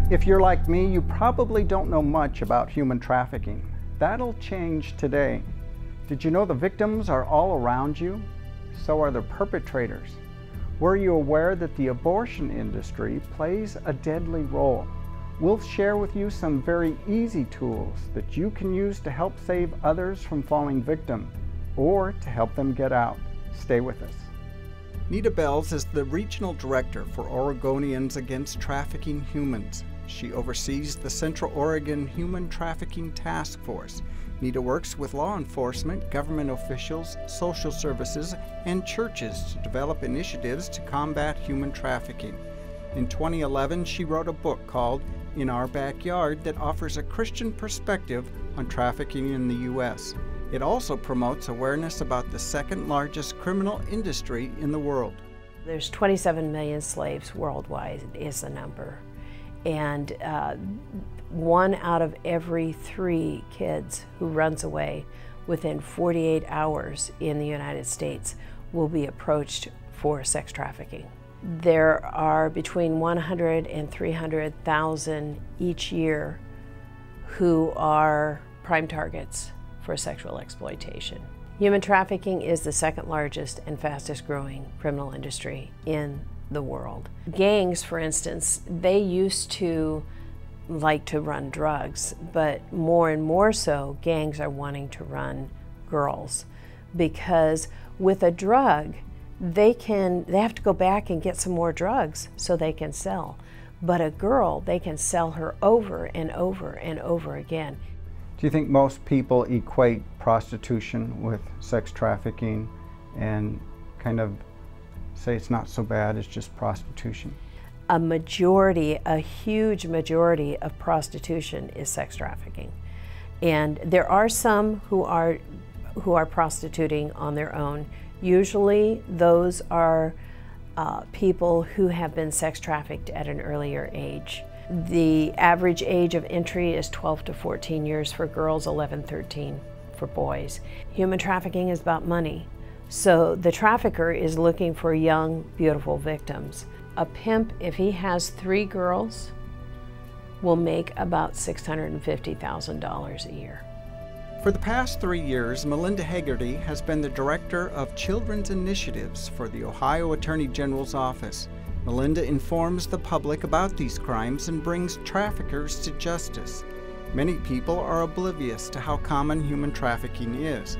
If you're like me, you probably don't know much about human trafficking. That'll change today. Did you know the victims are all around you? So are the perpetrators. Were you aware that the abortion industry plays a deadly role? We'll share with you some very easy tools that you can use to help save others from falling victim or to help them get out. Stay with us. Nita Bells is the Regional Director for Oregonians Against Trafficking Humans. She oversees the Central Oregon Human Trafficking Task Force. Nita works with law enforcement, government officials, social services, and churches to develop initiatives to combat human trafficking. In 2011, she wrote a book called In Our Backyard that offers a Christian perspective on trafficking in the U.S. It also promotes awareness about the second largest criminal industry in the world. There's 27 million slaves worldwide is the number. And 1 out of every 3 kids who runs away within 48 hours in the United States will be approached for sex trafficking. There are between 100 and 300,000 each year who are prime targets for sexual exploitation. Human trafficking is the second largest and fastest growing criminal industry in the world. Gangs, for instance, they used to like to run drugs, but more and more so, gangs are wanting to run girls, because with a drug, they have to go back and get some more drugs so they can sell. But a girl, they can sell her over and over and over again. Do you think most people equate prostitution with sex trafficking and kind of say it's not so bad, it's just prostitution? A huge majority of prostitution is sex trafficking. And there are some who are prostituting on their own. Usually those are people who have been sex trafficked at an earlier age. The average age of entry is 12 to 14 years for girls, 11, 13 for boys. Human trafficking is about money. So the trafficker is looking for young, beautiful victims. A pimp, if he has 3 girls, will make about $650,000 a year. For the past 3 years, Melinda Hegarty has been the Director of Children's Initiatives for the Ohio Attorney General's Office. Melinda informs the public about these crimes and brings traffickers to justice. Many people are oblivious to how common human trafficking is.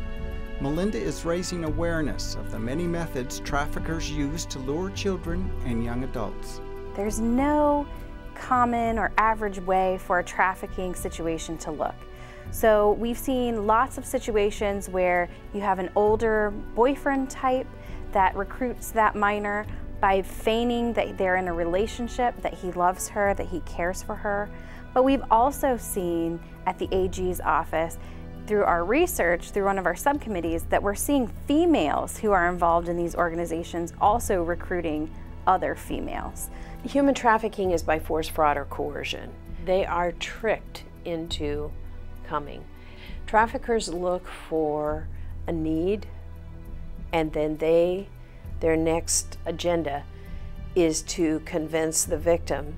Melinda is raising awareness of the many methods traffickers use to lure children and young adults. There's no common or average way for a trafficking situation to look. So we've seen lots of situations where you have an older boyfriend type that recruits that minor by feigning that they're in a relationship, that he loves her, that he cares for her. But we've also seen at the AG's office, through our research, through one of our subcommittees, that we're seeing females who are involved in these organizations also recruiting other females. Human trafficking is by force, fraud, or coercion. They are tricked into coming. Traffickers look for a need, and then their next agenda is to convince the victim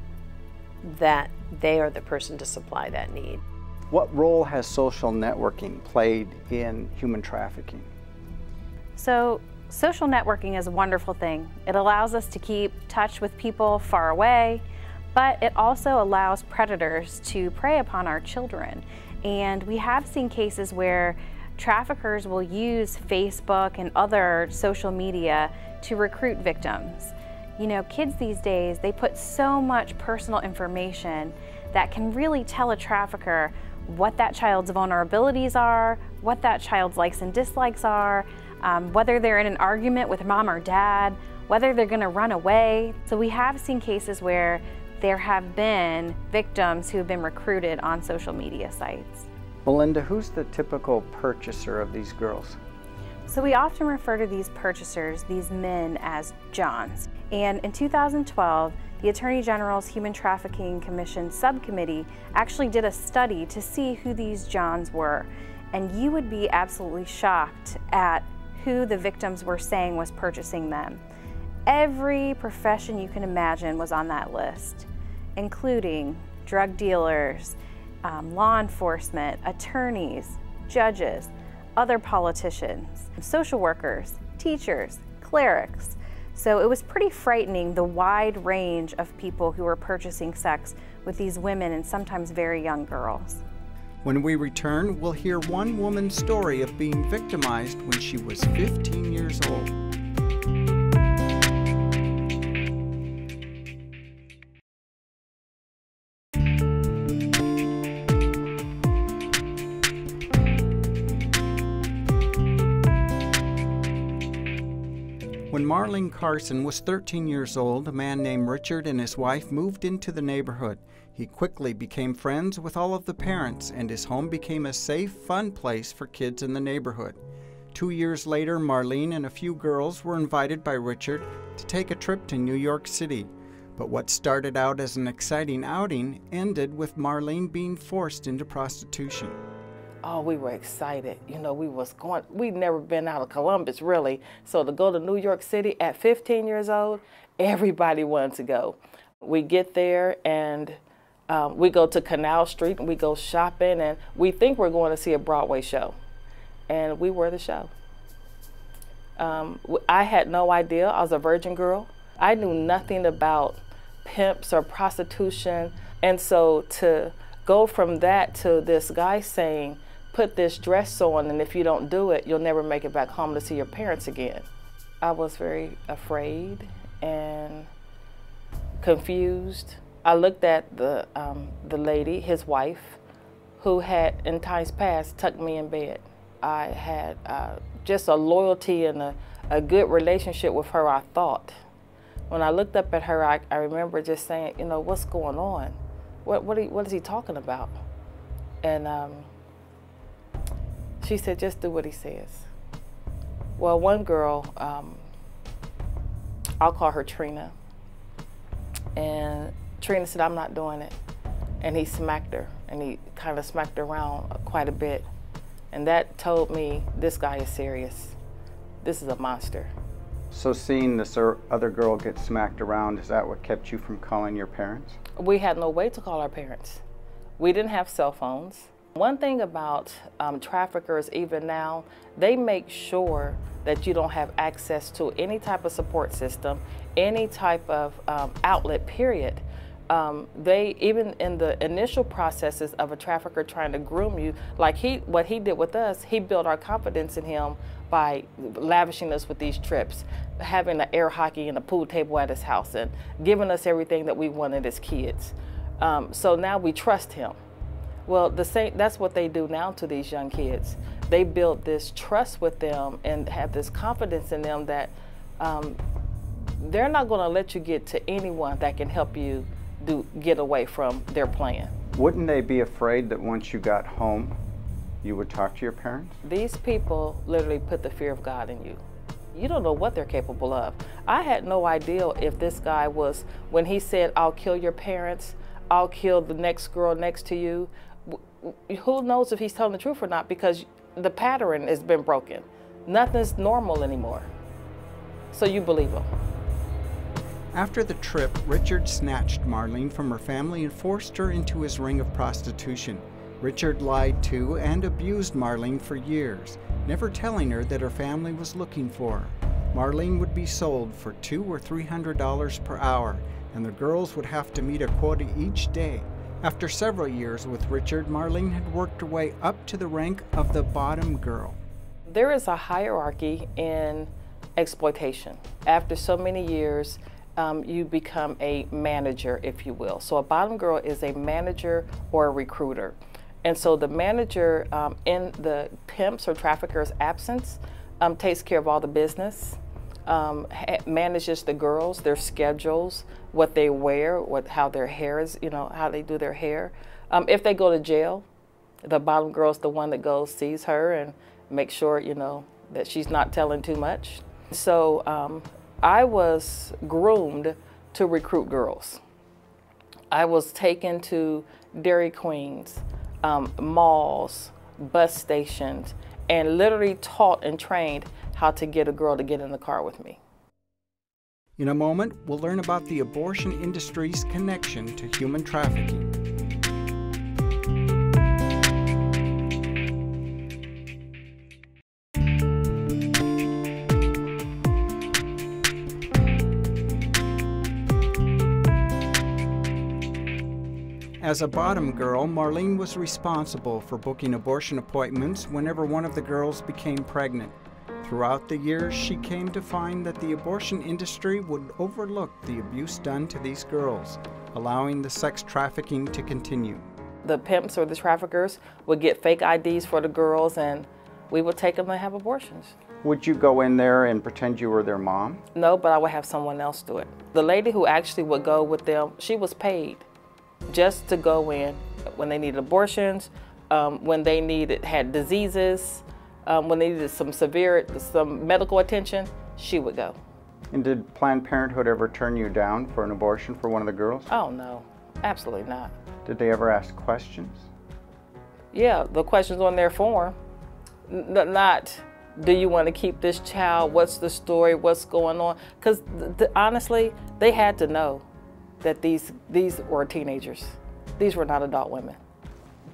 that they are the person to supply that need. What role has social networking played in human trafficking? So, social networking is a wonderful thing. It allows us to keep touch with people far away, but it also allows predators to prey upon our children. And we have seen cases where traffickers will use Facebook and other social media to recruit victims. You know, kids these days, they put so much personal information that can really tell a trafficker what that child's vulnerabilities are, what that child's likes and dislikes are, whether they're in an argument with mom or dad, whether they're gonna run away. So we have seen cases where there have been victims who have been recruited on social media sites. Melinda, who's the typical purchaser of these girls? So we often refer to these purchasers, these men, as Johns. And in 2012, the Attorney General's Human Trafficking Commission subcommittee actually did a study to see who these Johns were. And you would be absolutely shocked at who the victims were saying was purchasing them. Every profession you can imagine was on that list, including drug dealers, law enforcement, attorneys, judges, other politicians, social workers, teachers, clerics. So it was pretty frightening, the wide range of people who were purchasing sex with these women and sometimes very young girls. When we return, we'll hear one woman's story of being victimized when she was 15 years old. When Marlene Carson was 13 years old, a man named Richard and his wife moved into the neighborhood. He quickly became friends with all of the parents, and his home became a safe, fun place for kids in the neighborhood. 2 years later, Marlene and a few girls were invited by Richard to take a trip to New York City. But what started out as an exciting outing ended with Marlene being forced into prostitution. Oh, we were excited. You know, we'd never been out of Columbus, really. So to go to New York City at 15 years old, everybody wanted to go. We get there and we go to Canal Street and we go shopping and we think we're going to see a Broadway show. And we were the show. I had no idea. I was a virgin girl. I knew nothing about pimps or prostitution. And so to go from that to this guy saying, put this dress on, and if you don't do it, you'll never make it back home to see your parents again. I was very afraid and confused. I looked at the lady, his wife, who had in times past tucked me in bed. I had just a loyalty and a good relationship with her, I thought. When I looked up at her, I remember just saying, you know, what's going on? What is he talking about? And she said, just do what he says. Well, one girl, I'll call her Trina. And Trina said, I'm not doing it. And he smacked her, and he kind of smacked her around quite a bit. And that told me, this guy is serious. This is a monster. So seeing this other girl get smacked around, is that what kept you from calling your parents? We had no way to call our parents. We didn't have cell phones. One thing about traffickers, even now, they make sure that you don't have access to any type of support system, any type of outlet, period. They, even in the initial processes of a trafficker trying to groom you, like what he did with us, he built our confidence in him by lavishing us with these trips, having an air hockey and a pool table at his house, and giving us everything that we wanted as kids. So now we trust him. Well, that's what they do now to these young kids. They build this trust with them and have this confidence in them that they're not going to let you get to anyone that can help you get away from their plan. Wouldn't they be afraid that once you got home, you would talk to your parents? These people literally put the fear of God in you. You don't know what they're capable of. I had no idea if this guy was, when he said, I'll kill your parents, I'll kill the next girl next to you, who knows if he's telling the truth or not, because the pattern has been broken. Nothing's normal anymore. So you believe him. After the trip, Richard snatched Marlene from her family and forced her into his ring of prostitution. Richard lied to and abused Marlene for years, never telling her that her family was looking for her. Marlene would be sold for $200 or $300 per hour, and the girls would have to meet a quota each day. After several years with Richard, Marlene had worked her way up to the rank of the bottom girl. There is a hierarchy in exploitation. After so many years, you become a manager, if you will. So a bottom girl is a manager or a recruiter. And so the manager, in the pimp's or trafficker's absence, takes care of all the business, manages the girls, their schedules, what they wear, how their hair is, how they do their hair. If they go to jail, the bottom girl's the one that goes, sees her, and makes sure, that she's not telling too much. So I was groomed to recruit girls. I was taken to Dairy Queens, malls, bus stations, and literally taught and trained how to get a girl to get in the car with me. In a moment, we'll learn about the abortion industry's connection to human trafficking. As a bottom girl, Marlene was responsible for booking abortion appointments whenever one of the girls became pregnant. Throughout the years, she came to find that the abortion industry would overlook the abuse done to these girls, allowing the sex trafficking to continue. The pimps or the traffickers would get fake IDs for the girls, and we would take them to have abortions. Would you go in there and pretend you were their mom? No, but I would have someone else do it. The lady who actually would go with them, she was paid just to go in when they needed abortions, when they had diseases, when they needed some medical attention, she would go. And did Planned Parenthood ever turn you down for an abortion for one of the girls? Oh no, absolutely not. Did they ever ask questions? Yeah, the questions on their form, not do you want to keep this child, what's the story, what's going on? Because honestly, they had to know that these were teenagers. These were not adult women.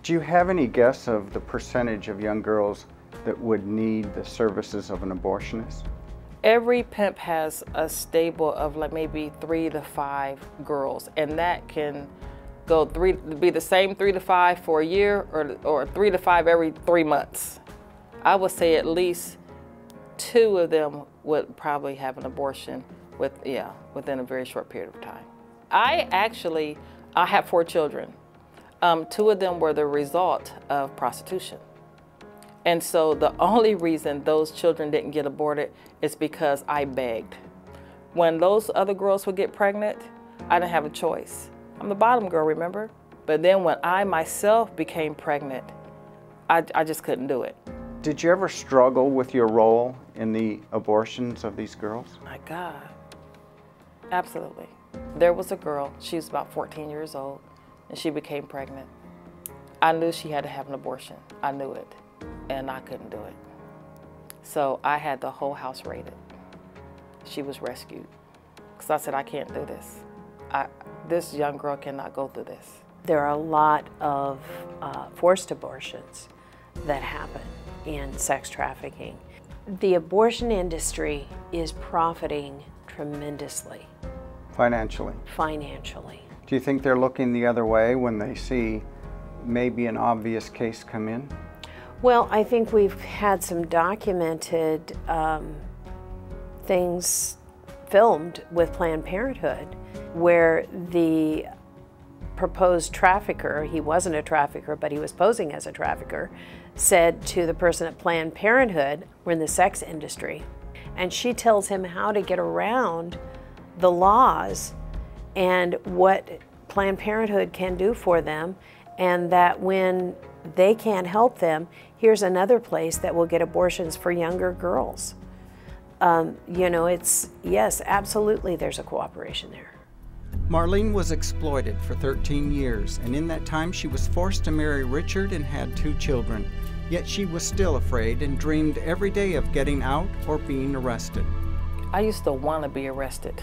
Do you have any guess of the percentage of young girls that would need the services of an abortionist? Every pimp has a stable of like maybe 3 to 5 girls, and that can be the same 3 to 5 for a year, or 3 to 5 every 3 months. I would say at least 2 of them would probably have an abortion within a very short period of time. I have 4 children. 2 of them were the result of prostitution. And so the only reason those children didn't get aborted is because I begged. When those other girls would get pregnant, I didn't have a choice. I'm the bottom girl, remember? But then when I myself became pregnant, I just couldn't do it. Did you ever struggle with your role in the abortions of these girls? My God, absolutely. There was a girl, she was about 14 years old, and she became pregnant. I knew she had to have an abortion. I knew it, and I couldn't do it. So I had the whole house raided. She was rescued, because I said, I can't do this. This young girl cannot go through this. There are a lot of forced abortions that happen in sex trafficking. The abortion industry is profiting tremendously. Financially? Financially. Do you think they're looking the other way when they see maybe an obvious case come in? Well, I think we've had some documented things filmed with Planned Parenthood where the proposed trafficker, he wasn't a trafficker, but he was posing as a trafficker, said to the person at Planned Parenthood, we're in the sex industry, and she tells him how to get around the laws and what Planned Parenthood can do for them, and that when they can't help them, here's another place that will get abortions for younger girls. You know, yes, absolutely there's a cooperation there. Marlene was exploited for 13 years, and in that time she was forced to marry Richard and had 2 children. Yet she was still afraid and dreamed every day of getting out or being arrested. I used to want to be arrested.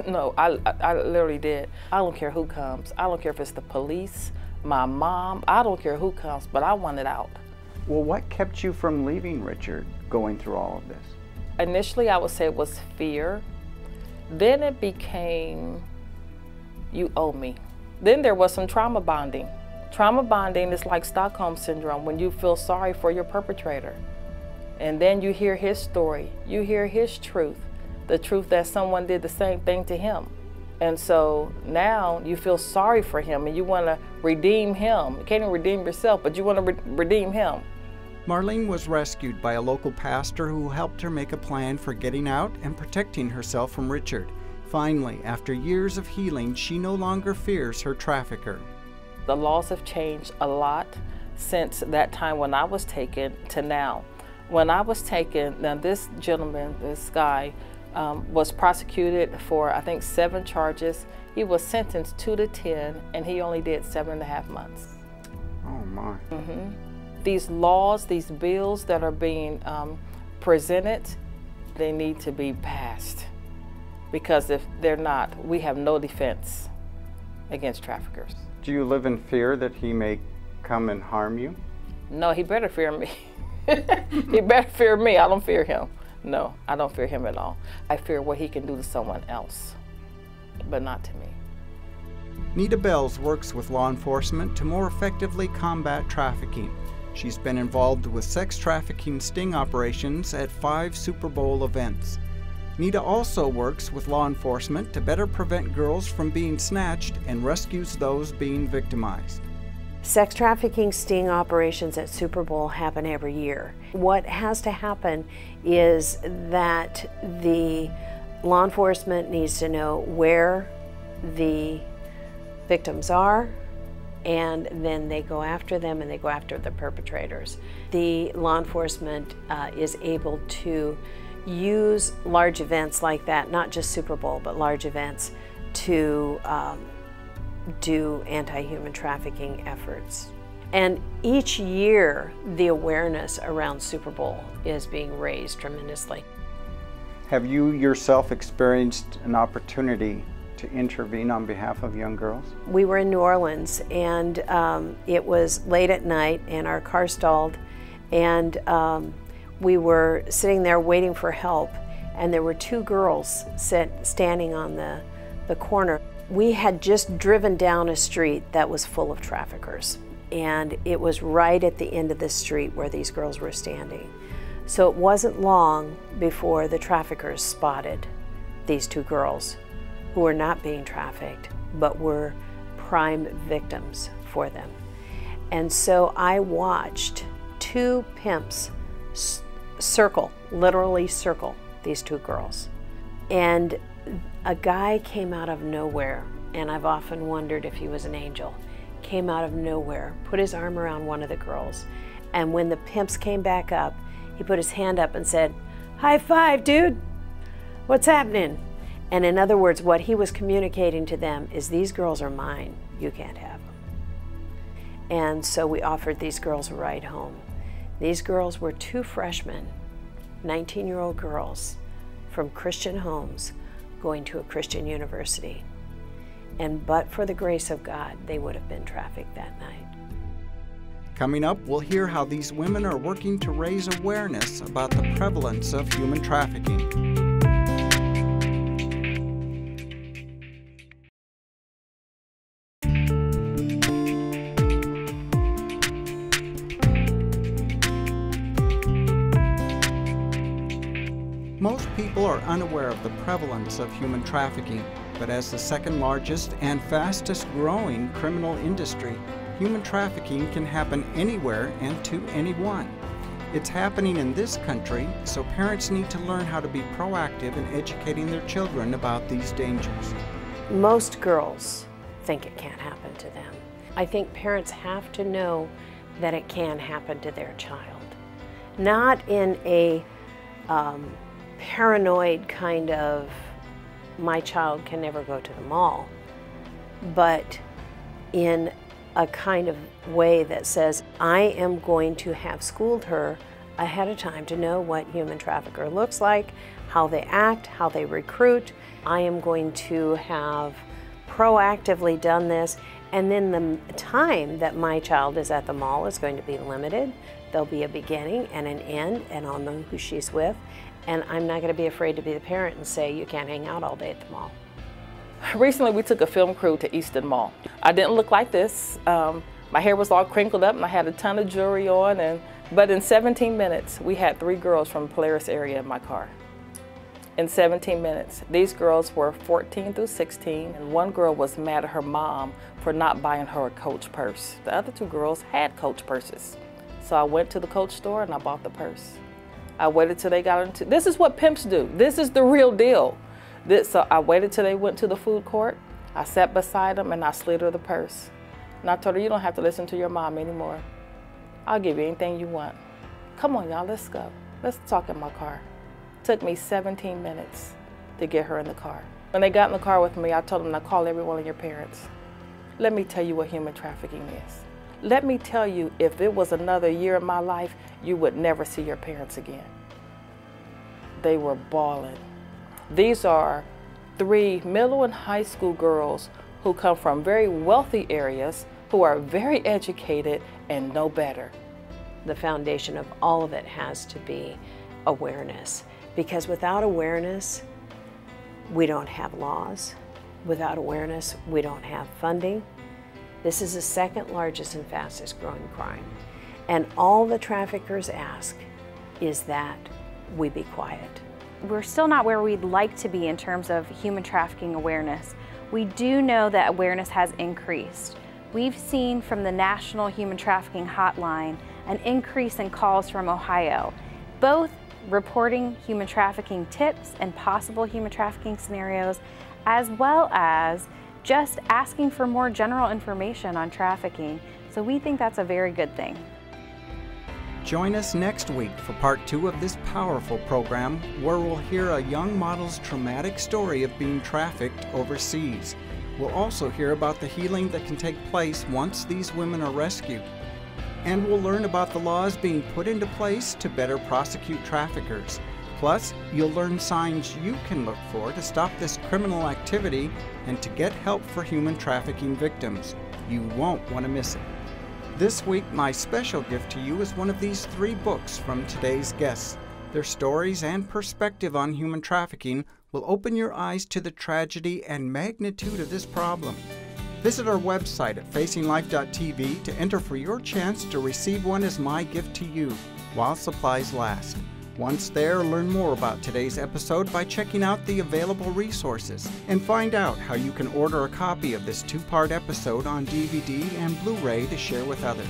No, I literally did. I don't care who comes. I don't care if it's the police, my mom. I don't care who comes, but I wanted out. Well, what kept you from leaving Richard going through all of this? Initially, I would say it was fear. Then it became, you owe me. Then there was some trauma bonding. Trauma bonding is like Stockholm Syndrome, when you feel sorry for your perpetrator. And then you hear his story, you hear his truth, the truth that someone did the same thing to him. And so now you feel sorry for him and you want to redeem him. You can't even redeem yourself, but you want to redeem him. Marlene was rescued by a local pastor who helped her make a plan for getting out and protecting herself from Richard. Finally, after years of healing, she no longer fears her trafficker. The laws have changed a lot since that time when I was taken to now. When I was taken, now this gentleman, this guy, was prosecuted for, I think, 7 charges. He was sentenced 2 to 10, and he only did 7.5 months. Oh my. Mm-hmm. These laws, these bills that are being presented, they need to be passed. Because if they're not, we have no defense against traffickers. Do you live in fear that he may come and harm you? No, he better fear me. He better fear me. I don't fear him. No, I don't fear him at all. I fear what he can do to someone else, but not to me. Nita Bells works with law enforcement to more effectively combat trafficking. She's been involved with sex trafficking sting operations at 5 Super Bowl events. Nita also works with law enforcement to better prevent girls from being snatched and rescues those being victimized. Sex trafficking sting operations at Super Bowl happen every year. What has to happen is that the law enforcement needs to know where the victims are, and then they go after them and they go after the perpetrators. The law enforcement is able to use large events like that, not just Super Bowl, but large events to do anti-human trafficking efforts. And each year, the awareness around Super Bowl is being raised tremendously. Have you yourself experienced an opportunity to intervene on behalf of young girls? We were in New Orleans, and it was late at night, and our car stalled, and we were sitting there waiting for help, and there were 2 girls standing on the corner. We had just driven down a street that was full of traffickers, and it was right at the end of the street where these girls were standing. So it wasn't long before the traffickers spotted these 2 girls who were not being trafficked, but were prime victims for them. And so I watched 2 pimps literally circle these 2 girls. And a guy came out of nowhere, and I've often wondered if he was an angel, came out of nowhere, put his arm around one of the girls, and when the pimps came back up, he put his hand up and said, "High five, dude! What's happening?" And in other words, what he was communicating to them is, these girls are mine, you can't have them. And so we offered these girls a ride home. These girls were 2 freshmen, 19-year-old girls from Christian homes going to a Christian university. And but for the grace of God, they would have been trafficked that night. Coming up, we'll hear how these women are working to raise awareness about the prevalence of human trafficking. Most people are unaware of the prevalence of human trafficking, but as the 2nd largest and fastest growing criminal industry, human trafficking can happen anywhere and to anyone. It's happening in this country, so parents need to learn how to be proactive in educating their children about these dangers. Most girls think it can't happen to them. I think parents have to know that it can happen to their child. Not in a paranoid kind of, my child can never go to the mall, but in a kind of way that says, I am going to have schooled her ahead of time to know what human trafficker looks like, how they act, how they recruit. I am going to have proactively done this, and then the time that my child is at the mall is going to be limited. There'll be a beginning and an end, and I'll know who she's with, and I'm not going to be afraid to be the parent and say, you can't hang out all day at the mall. Recently, we took a film crew to Easton Mall. I didn't look like this. My hair was all crinkled up and I had a ton of jewelry on, but in 17 minutes, we had 3 girls from the Polaris area in my car. In 17 minutes. These girls were 14 through 16, and 1 girl was mad at her mom for not buying her a Coach purse. The other 2 girls had Coach purses. So I went to the Coach store and I bought the purse. I waited till they got into, this is what pimps do. This is the real deal. So I waited till they went to the food court. I sat beside them and I slid her the purse. And I told her, you don't have to listen to your mom anymore. I'll give you anything you want. Come on, y'all, let's go. Let's talk in my car. Took me 17 minutes to get her in the car. When they got in the car with me, I told them to call every one of your parents. Let me tell you what human trafficking is. Let me tell you, if it was another year in my life, you would never see your parents again. They were bawling. These are 3 middle and high school girls who come from very wealthy areas, who are very educated and know better. The foundation of all of it has to be awareness, because without awareness, we don't have laws, Without awareness, we don't have funding. This is the second largest and fastest growing crime. And all the traffickers ask is that we be quiet. We're still not where we'd like to be in terms of human trafficking awareness. We do know that awareness has increased. We've seen from the National Human Trafficking Hotline an increase in calls from Ohio, both reporting human trafficking tips and possible human trafficking scenarios, as well as just asking for more general information on trafficking. So we think that's a very good thing. Join us next week for part 2 of this powerful program, where we'll hear a young model's traumatic story of being trafficked overseas. We'll also hear about the healing that can take place once these women are rescued. And we'll learn about the laws being put into place to better prosecute traffickers. Plus, you'll learn signs you can look for to stop this criminal activity and to get help for human trafficking victims. You won't want to miss it. This week, my special gift to you is one of these 3 books from today's guests. Their stories and perspective on human trafficking will open your eyes to the tragedy and magnitude of this problem. Visit our website at facinglife.tv to enter for your chance to receive one as my gift to you while supplies last. Once there, learn more about today's episode by checking out the available resources and find out how you can order a copy of this 2-part episode on DVD and Blu-ray to share with others.